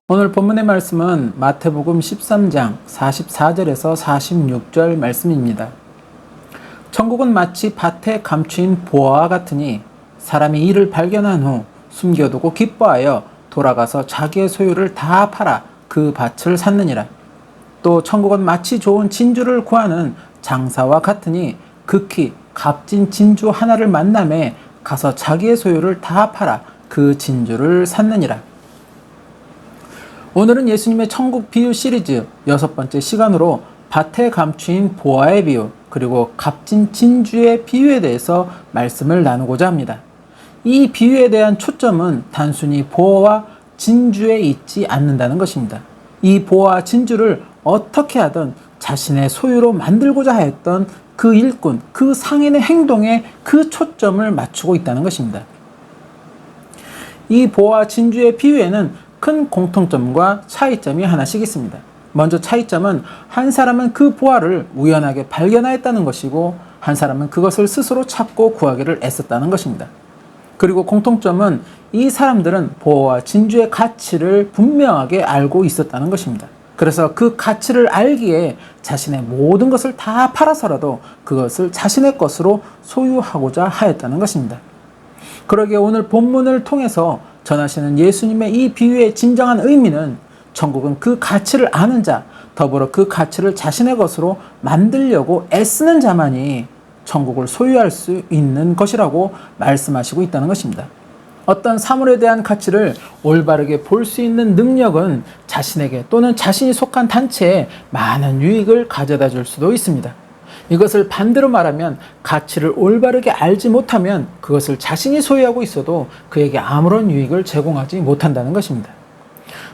오늘 본문의 말씀은 마태복음 13장 44절에서 46절 말씀입니다. 천국은 마치 밭에 감추인 보화와 같으니 사람이 이를 발견한 후 숨겨두고 기뻐하여 돌아가서 자기의 소유를 다 팔아 그 밭을 샀느니라. 또 천국은 마치 좋은 진주를 구하는 장사와 같으니 극히 값진 진주 하나를 만남에 가서 자기의 소유를 다 팔아 그 진주를 샀느니라. 오늘은 예수님의 천국 비유 시리즈 6번째 시간으로 밭에 감추인 보화의 비유 그리고 값진 진주의 비유에 대해서 말씀을 나누고자 합니다. 이 비유에 대한 초점은 단순히 보화와 진주에 있지 않는다는 것입니다. 이 보화와 진주를 어떻게 하든 자신의 소유로 만들고자 하였던 그 일꾼, 그 상인의 행동에 그 초점을 맞추고 있다는 것입니다. 이 보화와 진주의 비유에는 큰 공통점과 차이점이 하나씩 있습니다. 먼저 차이점은 한 사람은 그 보화를 우연하게 발견하였다는 것이고 한 사람은 그것을 스스로 찾고 구하기를 애썼다는 것입니다. 그리고 공통점은 이 사람들은 보화와 진주의 가치를 분명하게 알고 있었다는 것입니다. 그래서 그 가치를 알기에 자신의 모든 것을 다 팔아서라도 그것을 자신의 것으로 소유하고자 하였다는 것입니다. 그러기에 오늘 본문을 통해서 전하시는 예수님의 이 비유의 진정한 의미는 천국은 그 가치를 아는 자, 더불어 그 가치를 자신의 것으로 만들려고 애쓰는 자만이 천국을 소유할 수 있는 것이라고 말씀하시고 있다는 것입니다. 어떤 사물에 대한 가치를 올바르게 볼 수 있는 능력은 자신에게 또는 자신이 속한 단체에 많은 유익을 가져다 줄 수도 있습니다. 이것을 반대로 말하면 가치를 올바르게 알지 못하면 그것을 자신이 소유하고 있어도 그에게 아무런 유익을 제공하지 못한다는 것입니다.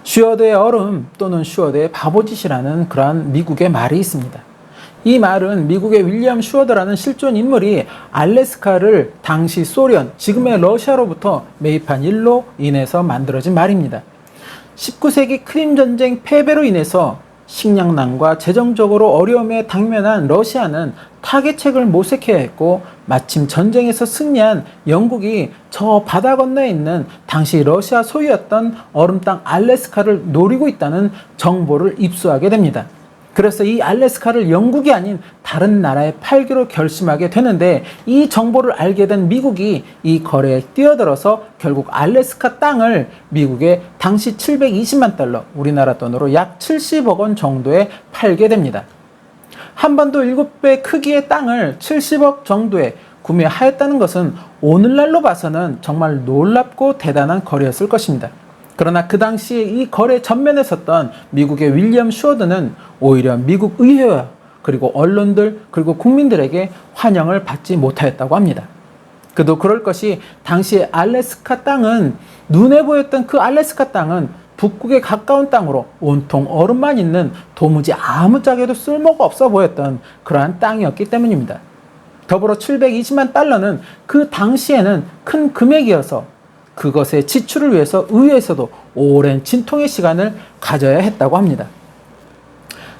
슈어드의 얼음 또는 슈어드의 바보짓이라는 그러한 미국의 말이 있습니다. 이 말은 미국의 윌리엄 슈어드라는 실존 인물이 알래스카를 당시 소련, 지금의 러시아로부터 매입한 일로 인해서 만들어진 말입니다. 19세기 크림 전쟁 패배로 인해서 식량난과 재정적으로 어려움에 당면한 러시아는 타개책을 모색해야 했고 마침 전쟁에서 승리한 영국이 저 바다 건너에 있는 당시 러시아 소유였던 얼음 땅 알래스카를 노리고 있다는 정보를 입수하게 됩니다. 그래서 이 알래스카를 영국이 아닌 다른 나라에 팔기로 결심하게 되는데 이 정보를 알게 된 미국이 이 거래에 뛰어들어서 결국 알래스카 땅을 미국에 당시 720만 달러, 우리나라 돈으로 약 70억 원 정도에 팔게 됩니다. 한반도 7배 크기의 땅을 70억 정도에 구매하였다는 것은 오늘날로 봐서는 정말 놀랍고 대단한 거래였을 것입니다. 그러나 그 당시에 이 거래 전면에 섰던 미국의 윌리엄 슈어드는 오히려 미국 의회와 그리고 언론들 그리고 국민들에게 환영을 받지 못하였다고 합니다. 그도 그럴 것이 당시에 알래스카 땅은 눈에 보였던 그 알래스카 땅은 북극에 가까운 땅으로 온통 얼음만 있는 도무지 아무짝에도 쓸모가 없어 보였던 그러한 땅이었기 때문입니다. 더불어 720만 달러는 그 당시에는 큰 금액이어서 그것의 지출을 위해서 의회에서도 오랜 진통의 시간을 가져야 했다고 합니다.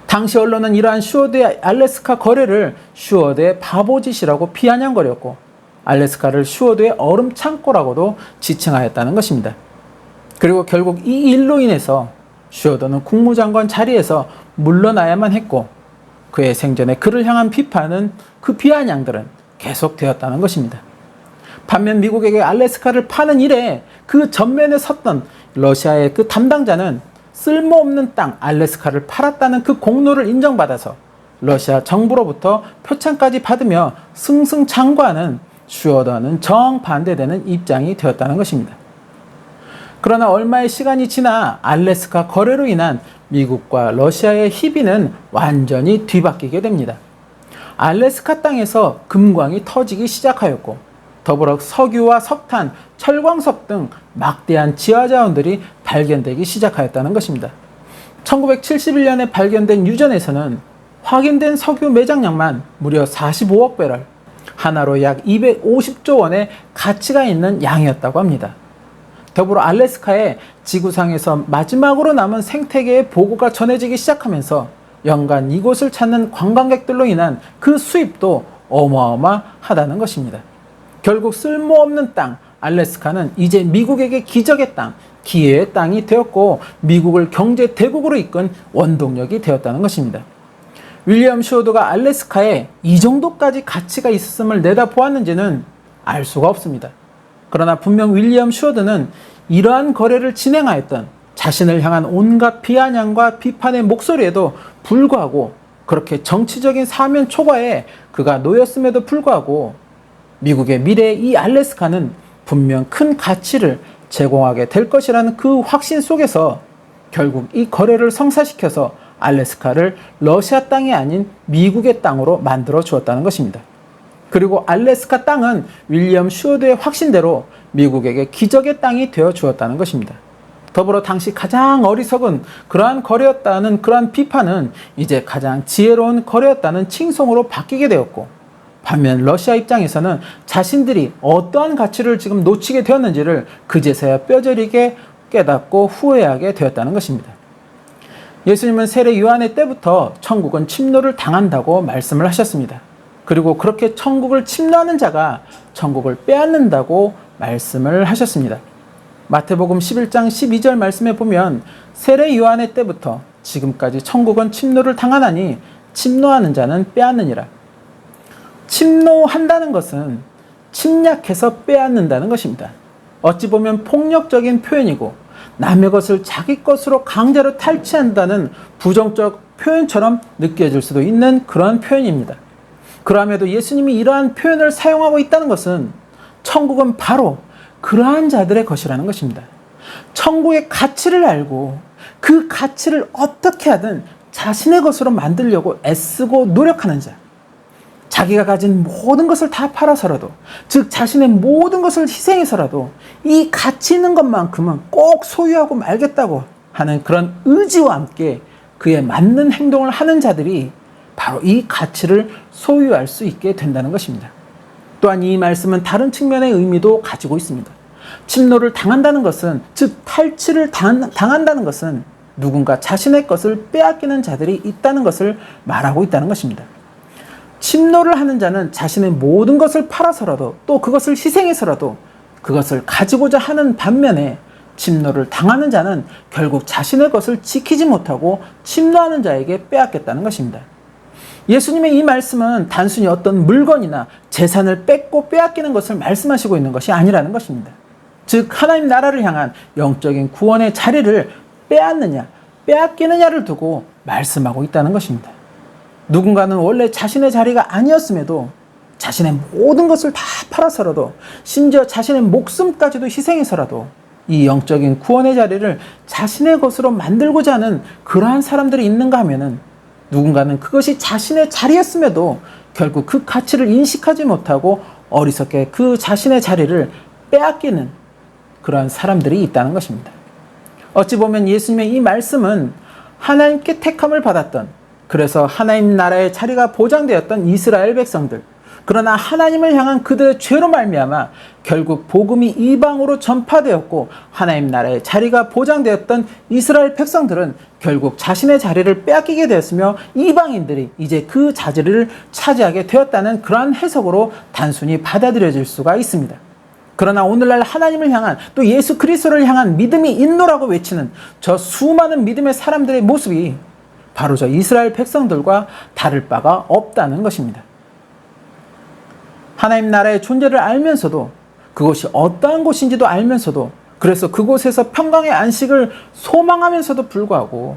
당시 언론은 이러한 슈어드의 알래스카 거래를 슈어드의 바보짓이라고 비아냥거렸고 알래스카를 슈어드의 얼음 창고라고도 지칭하였다는 것입니다. 그리고 결국 이 일로 인해서 슈어드는 국무장관 자리에서 물러나야만 했고 그의 생전에 그를 향한 비판은 그 비아냥들은 계속되었다는 것입니다. 반면 미국에게 알래스카를 파는 일에 그 전면에 섰던 러시아의 그 담당자는 쓸모없는 땅 알래스카를 팔았다는 그 공로를 인정받아서 러시아 정부로부터 표창까지 받으며 승승장구하는 슈어드와는 정반대되는 입장이 되었다는 것입니다. 그러나 얼마의 시간이 지나 알래스카 거래로 인한 미국과 러시아의 희비는 완전히 뒤바뀌게 됩니다. 알래스카 땅에서 금광이 터지기 시작하였고 더불어 석유와 석탄, 철광석 등 막대한 지하자원들이 발견되기 시작하였다는 것입니다. 1971년에 발견된 유전에서는 확인된 석유 매장량만 무려 45억 배럴, 하나로 약 250조 원의 가치가 있는 양이었다고 합니다. 더불어 알래스카에 지구상에서 마지막으로 남은 생태계의 보고가 전해지기 시작하면서 연간 이곳을 찾는 관광객들로 인한 그 수입도 어마어마하다는 것입니다. 결국 쓸모없는 땅, 알래스카는 이제 미국에게 기적의 땅, 기회의 땅이 되었고 미국을 경제 대국으로 이끈 원동력이 되었다는 것입니다. 윌리엄 슈어드가 알래스카에 이 정도까지 가치가 있었음을 내다보았는지는 알 수가 없습니다. 그러나 분명 윌리엄 슈어드는 이러한 거래를 진행하였던 자신을 향한 온갖 비아냥과 비판의 목소리에도 불구하고 그렇게 정치적인 사면 초과에 그가 놓였음에도 불구하고 미국의 미래의 이 알래스카는 분명 큰 가치를 제공하게 될 것이라는 그 확신 속에서 결국 이 거래를 성사시켜서 알래스카를 러시아 땅이 아닌 미국의 땅으로 만들어 주었다는 것입니다. 그리고 알래스카 땅은 윌리엄 슈어드의 확신대로 미국에게 기적의 땅이 되어 주었다는 것입니다. 더불어 당시 가장 어리석은 그러한 거래였다는 그러한 비판은 이제 가장 지혜로운 거래였다는 칭송으로 바뀌게 되었고, 반면 러시아 입장에서는 자신들이 어떠한 가치를 지금 놓치게 되었는지를 그제서야 뼈저리게 깨닫고 후회하게 되었다는 것입니다. 예수님은 세례 요한의 때부터 천국은 침노를 당한다고 말씀을 하셨습니다. 그리고 그렇게 천국을 침노하는 자가 천국을 빼앗는다고 말씀을 하셨습니다. 마태복음 11장 12절 말씀에 보면 세례 요한의 때부터 지금까지 천국은 침노를 당하나니 침노하는 자는 빼앗느니라. 침노한다는 것은 침략해서 빼앗는다는 것입니다. 어찌 보면 폭력적인 표현이고 남의 것을 자기 것으로 강제로 탈취한다는 부정적 표현처럼 느껴질 수도 있는 그런 표현입니다. 그럼에도 예수님이 이러한 표현을 사용하고 있다는 것은 천국은 바로 그러한 자들의 것이라는 것입니다. 천국의 가치를 알고 그 가치를 어떻게 하든 자신의 것으로 만들려고 애쓰고 노력하는 자, 자기가 가진 모든 것을 다 팔아서라도, 즉 자신의 모든 것을 희생해서라도 이 가치 있는 것만큼은 꼭 소유하고 말겠다고 하는 그런 의지와 함께 그에 맞는 행동을 하는 자들이 바로 이 가치를 소유할 수 있게 된다는 것입니다. 또한 이 말씀은 다른 측면의 의미도 가지고 있습니다. 침노를 당한다는 것은, 즉 탈취를 당한다는 것은 누군가 자신의 것을 빼앗기는 자들이 있다는 것을 말하고 있다는 것입니다. 침노를 하는 자는 자신의 모든 것을 팔아서라도 또 그것을 희생해서라도 그것을 가지고자 하는 반면에 침노를 당하는 자는 결국 자신의 것을 지키지 못하고 침노하는 자에게 빼앗겠다는 것입니다. 예수님의 이 말씀은 단순히 어떤 물건이나 재산을 뺏고 빼앗기는 것을 말씀하시고 있는 것이 아니라는 것입니다. 즉 하나님 나라를 향한 영적인 구원의 자리를 빼앗느냐 빼앗기느냐를 두고 말씀하고 있다는 것입니다. 누군가는 원래 자신의 자리가 아니었음에도 자신의 모든 것을 다 팔아서라도, 심지어 자신의 목숨까지도 희생해서라도 이 영적인 구원의 자리를 자신의 것으로 만들고자 하는 그러한 사람들이 있는가 하면은, 누군가는 그것이 자신의 자리였음에도 결국 그 가치를 인식하지 못하고 어리석게 그 자신의 자리를 빼앗기는 그러한 사람들이 있다는 것입니다. 어찌 보면 예수님의 이 말씀은 하나님께 택함을 받았던, 그래서 하나님 나라의 자리가 보장되었던 이스라엘 백성들, 그러나 하나님을 향한 그들의 죄로 말미암아 결국 복음이 이방으로 전파되었고 하나님 나라의 자리가 보장되었던 이스라엘 백성들은 결국 자신의 자리를 빼앗기게 되었으며 이방인들이 이제 그 자리를 차지하게 되었다는 그러한 해석으로 단순히 받아들여질 수가 있습니다. 그러나 오늘날 하나님을 향한, 또 예수 그리스도를 향한 믿음이 있노라고 외치는 저 수많은 믿음의 사람들의 모습이 바로 저 이스라엘 백성들과 다를 바가 없다는 것입니다. 하나님 나라의 존재를 알면서도, 그곳이 어떠한 곳인지도 알면서도, 그래서 그곳에서 평강의 안식을 소망하면서도 불구하고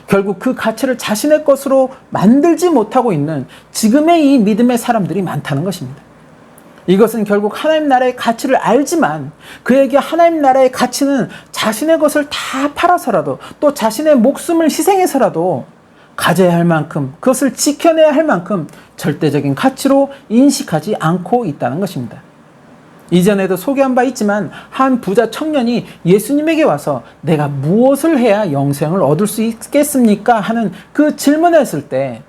결국 그 가치를 자신의 것으로 만들지 못하고 있는 지금의 이 믿음의 사람들이 많다는 것입니다. 이것은 결국 하나님 나라의 가치를 알지만 그에게 하나님 나라의 가치는 자신의 것을 다 팔아서라도, 또 자신의 목숨을 희생해서라도 가져야 할 만큼, 그것을 지켜내야 할 만큼 절대적인 가치로 인식하지 않고 있다는 것입니다. 이전에도 소개한 바 있지만 한 부자 청년이 예수님에게 와서 내가 무엇을 해야 영생을 얻을 수 있겠습니까? 하는 그 질문을 했을 때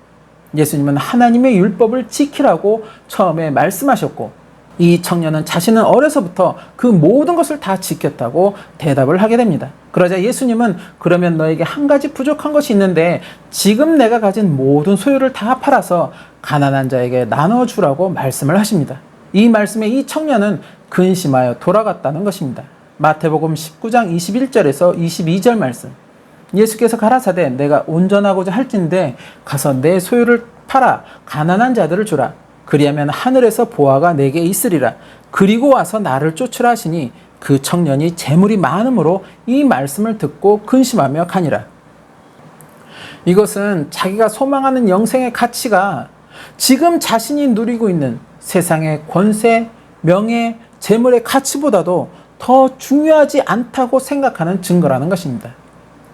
예수님은 하나님의 율법을 지키라고 처음에 말씀하셨고, 이 청년은 자신은 어려서부터 그 모든 것을 다 지켰다고 대답을 하게 됩니다. 그러자 예수님은 그러면 너에게 한 가지 부족한 것이 있는데 지금 내가 가진 모든 소유를 다 팔아서 가난한 자에게 나눠주라고 말씀을 하십니다. 이 말씀에 이 청년은 근심하여 돌아갔다는 것입니다. 마태복음 19장 21절에서 22절 말씀. 예수께서 가라사대 내가 온전하고자 할진대 가서 내 소유를 팔아 가난한 자들을 주라. 그리하면 하늘에서 보화가 내게 있으리라. 그리고 와서 나를 쫓으라 하시니 그 청년이 재물이 많음으로 이 말씀을 듣고 근심하며 가니라. 이것은 자기가 소망하는 영생의 가치가 지금 자신이 누리고 있는 세상의 권세, 명예, 재물의 가치보다도 더 중요하지 않다고 생각하는 증거라는 것입니다.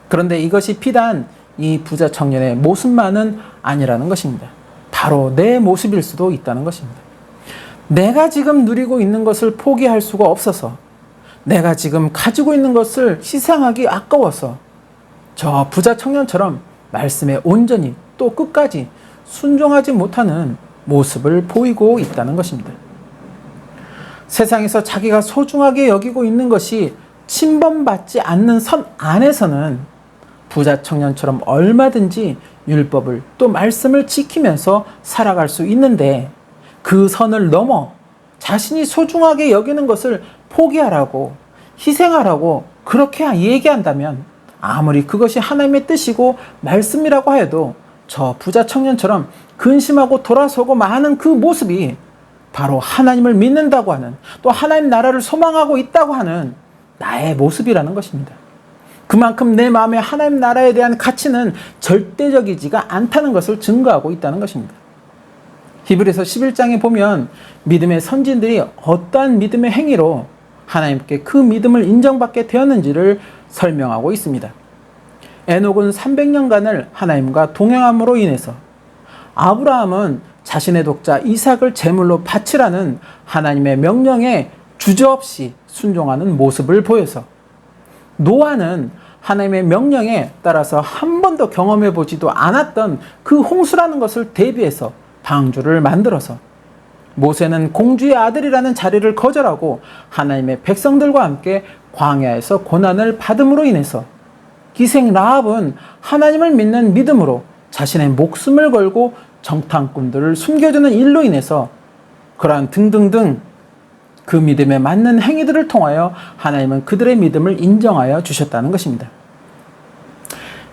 그런데 이것이 비단 이 부자 청년의 모습만은 아니라는 것입니다. 바로 내 모습일 수도 있다는 것입니다. 내가 지금 누리고 있는 것을 포기할 수가 없어서, 내가 지금 가지고 있는 것을 희생하기 아까워서 저 부자 청년처럼 말씀에 온전히 또 끝까지 순종하지 못하는 모습을 보이고 있다는 것입니다. 세상에서 자기가 소중하게 여기고 있는 것이 침범받지 않는 선 안에서는 부자 청년처럼 얼마든지 율법을 또 말씀을 지키면서 살아갈 수 있는데, 그 선을 넘어 자신이 소중하게 여기는 것을 포기하라고, 희생하라고 그렇게 얘기한다면, 아무리 그것이 하나님의 뜻이고 말씀이라고 해도 저 부자 청년처럼 근심하고 돌아서고 마는 그 모습이 바로 하나님을 믿는다고 하는, 또 하나님 나라를 소망하고 있다고 하는 나의 모습이라는 것입니다. 그만큼 내 마음에 하나님 나라에 대한 가치는 절대적이지가 않다는 것을 증거하고 있다는 것입니다. 히브리서 11장에 보면 믿음의 선진들이 어떠한 믿음의 행위로 하나님께 그 믿음을 인정받게 되었는지를 설명하고 있습니다. 에녹은 300년간을 하나님과 동행함으로 인해서, 아브라함은 자신의 독자 이삭을 제물로 바치라는 하나님의 명령에 주저없이 순종하는 모습을 보여서, 노아는 하나님의 명령에 따라서 한 번도 경험해 보지도 않았던 그 홍수라는 것을 대비해서 방주를 만들어서, 모세는 공주의 아들이라는 자리를 거절하고 하나님의 백성들과 함께 광야에서 고난을 받음으로 인해서, 기생 라합은 하나님을 믿는 믿음으로 자신의 목숨을 걸고 정탐꾼들을 숨겨주는 일로 인해서, 그러한 등등등 그 믿음에 맞는 행위들을 통하여 하나님은 그들의 믿음을 인정하여 주셨다는 것입니다.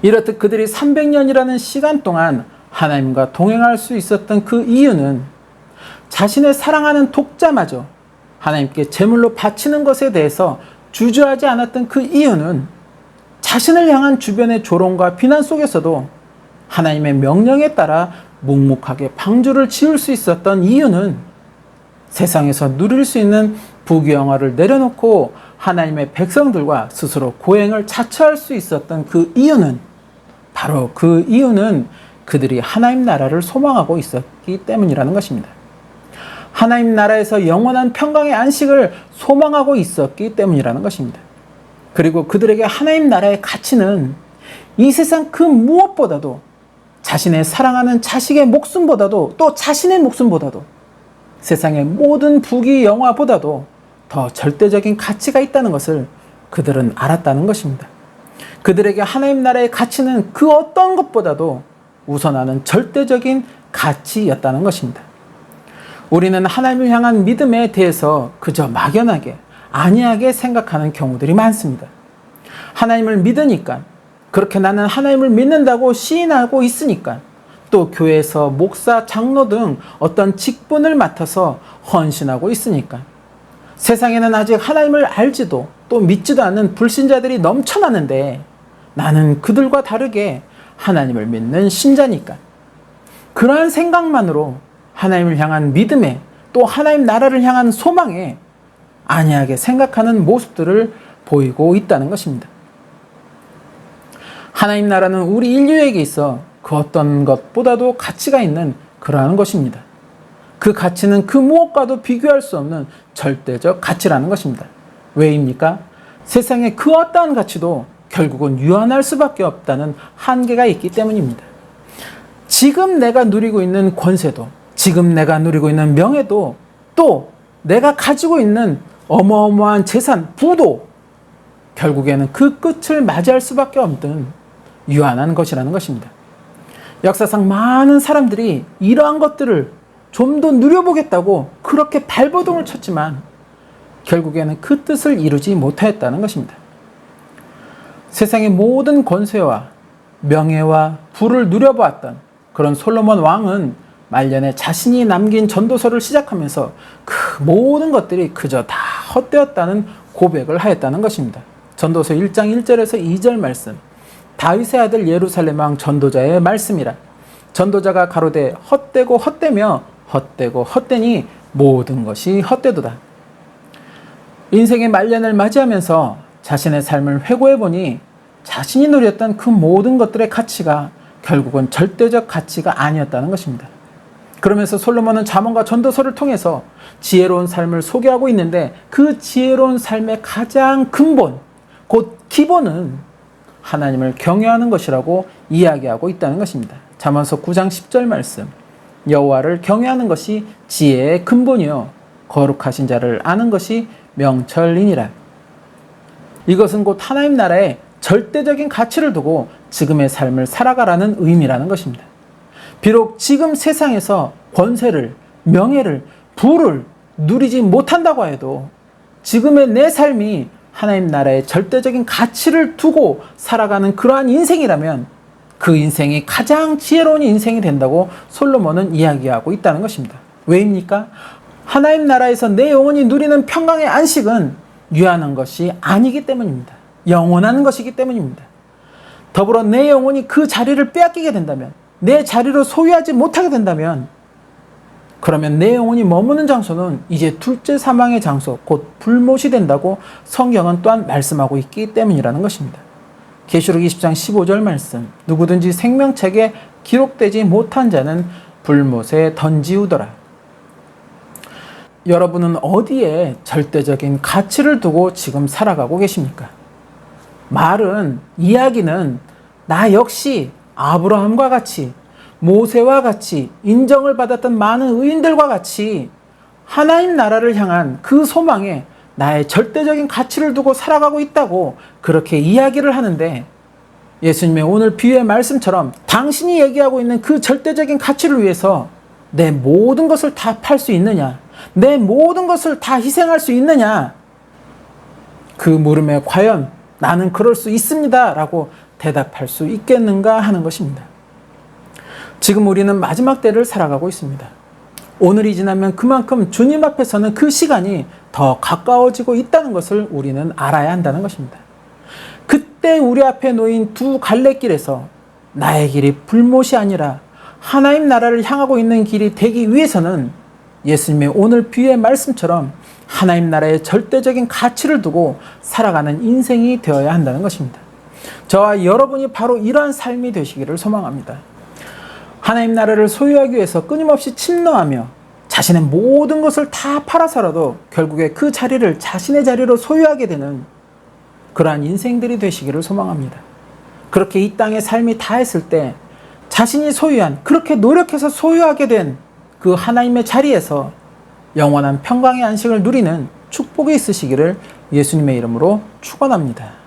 이렇듯 그들이 300년이라는 시간 동안 하나님과 동행할 수 있었던 그 이유는, 자신의 사랑하는 독자마저 하나님께 제물로 바치는 것에 대해서 주저하지 않았던 그 이유는, 자신을 향한 주변의 조롱과 비난 속에서도 하나님의 명령에 따라 묵묵하게 방주를 지을 수 있었던 이유는, 세상에서 누릴 수 있는 부귀영화를 내려놓고 하나님의 백성들과 스스로 고행을 자처할 수 있었던 그 이유는, 바로 그 이유는 그들이 하나님 나라를 소망하고 있었기 때문이라는 것입니다. 하나님 나라에서 영원한 평강의 안식을 소망하고 있었기 때문이라는 것입니다. 그리고 그들에게 하나님 나라의 가치는 이 세상 그 무엇보다도, 자신의 사랑하는 자식의 목숨보다도, 또 자신의 목숨보다도, 세상의 모든 부귀 영화보다도 더 절대적인 가치가 있다는 것을 그들은 알았다는 것입니다. 그들에게 하나님 나라의 가치는 그 어떤 것보다도 우선하는 절대적인 가치였다는 것입니다. 우리는 하나님을 향한 믿음에 대해서 그저 막연하게, 안이하게 생각하는 경우들이 많습니다. 하나님을 믿으니까, 그렇게 나는 하나님을 믿는다고 시인하고 있으니까, 또 교회에서 목사, 장로 등 어떤 직분을 맡아서 헌신하고 있으니까, 세상에는 아직 하나님을 알지도 또 믿지도 않는 불신자들이 넘쳐나는데, 나는 그들과 다르게 하나님을 믿는 신자니까, 그러한 생각만으로 하나님을 향한 믿음에, 또 하나님 나라를 향한 소망에 안이하게 생각하는 모습들을 보이고 있다는 것입니다. 하나님 나라는 우리 인류에게 있어 그 어떤 것보다도 가치가 있는 그러한 것입니다. 그 가치는 그 무엇과도 비교할 수 없는 절대적 가치라는 것입니다. 왜입니까? 세상의 그 어떠한 가치도 결국은 유한할 수밖에 없다는 한계가 있기 때문입니다. 지금 내가 누리고 있는 권세도, 지금 내가 누리고 있는 명예도, 또 내가 가지고 있는 어마어마한 재산, 부도 결국에는 그 끝을 맞이할 수밖에 없는 유한한 것이라는 것입니다. 역사상 많은 사람들이 이러한 것들을 좀 더 누려보겠다고 그렇게 발버둥을 쳤지만, 결국에는 그 뜻을 이루지 못하였다는 것입니다. 세상의 모든 권세와 명예와 부를 누려보았던 그런 솔로몬 왕은 말년에 자신이 남긴 전도서를 시작하면서 그 모든 것들이 그저 다 헛되었다는 고백을 하였다는 것입니다. 전도서 1장 1절에서 2절 말씀, 다윗의 아들 예루살렘 왕 전도자의 말씀이라. 전도자가 가로되 헛되고 헛되며 헛되고 헛되니 모든 것이 헛되도다. 인생의 말년을 맞이하면서 자신의 삶을 회고해보니 자신이 누렸던 그 모든 것들의 가치가 결국은 절대적 가치가 아니었다는 것입니다. 그러면서 솔로몬은 잠언과 전도서를 통해서 지혜로운 삶을 소개하고 있는데 그 지혜로운 삶의 가장 근본, 곧 기본은 하나님을 경외하는 것이라고 이야기하고 있다는 것입니다. 잠언서 9장 10절 말씀, 여호와를 경외하는 것이 지혜의 근본이요 거룩하신 자를 아는 것이 명철이니라. 이것은 곧 하나님 나라의 절대적인 가치를 두고 지금의 삶을 살아가라는 의미라는 것입니다. 비록 지금 세상에서 권세를, 명예를, 부를 누리지 못한다고 해도 지금의 내 삶이 하나님 나라의 절대적인 가치를 두고 살아가는 그러한 인생이라면 그 인생이 가장 지혜로운 인생이 된다고 솔로몬은 이야기하고 있다는 것입니다. 왜입니까? 하나님 나라에서 내 영혼이 누리는 평강의 안식은 유한한 것이 아니기 때문입니다. 영원한 것이기 때문입니다. 더불어 내 영혼이 그 자리를 빼앗기게 된다면, 내 자리로 소유하지 못하게 된다면, 그러면 내 영혼이 머무는 장소는 이제 둘째 사망의 장소, 곧 불못이 된다고 성경은 또한 말씀하고 있기 때문이라는 것입니다. 계시록 20장 15절 말씀, 누구든지 생명책에 기록되지 못한 자는 불못에 던지우더라. 여러분은 어디에 절대적인 가치를 두고 지금 살아가고 계십니까? 말은, 이야기는 나 역시 아브라함과 같이, 모세와 같이, 인정을 받았던 많은 의인들과 같이 하나님 나라를 향한 그 소망에 나의 절대적인 가치를 두고 살아가고 있다고 그렇게 이야기를 하는데, 예수님의 오늘 비유의 말씀처럼 당신이 얘기하고 있는 그 절대적인 가치를 위해서 내 모든 것을 다 팔 수 있느냐? 내 모든 것을 다 희생할 수 있느냐? 그 물음에 과연 나는 그럴 수 있습니다 라고 대답할 수 있겠는가 하는 것입니다. 지금 우리는 마지막 때를 살아가고 있습니다. 오늘이 지나면 그만큼 주님 앞에서는 그 시간이 더 가까워지고 있다는 것을 우리는 알아야 한다는 것입니다. 그때 우리 앞에 놓인 두 갈래길에서 나의 길이 불못이 아니라 하나님 나라를 향하고 있는 길이 되기 위해서는 예수님의 오늘 비유의 말씀처럼 하나님 나라의 절대적인 가치를 두고 살아가는 인생이 되어야 한다는 것입니다. 저와 여러분이 바로 이러한 삶이 되시기를 소망합니다. 하나님 나라를 소유하기 위해서 끊임없이 침노하며 자신의 모든 것을 다 팔아서라도 결국에 그 자리를 자신의 자리로 소유하게 되는 그러한 인생들이 되시기를 소망합니다. 그렇게 이 땅의 삶이 다했을 때 자신이 소유한, 그렇게 노력해서 소유하게 된 그 하나님의 자리에서 영원한 평강의 안식을 누리는 축복이 있으시기를 예수님의 이름으로 축원합니다.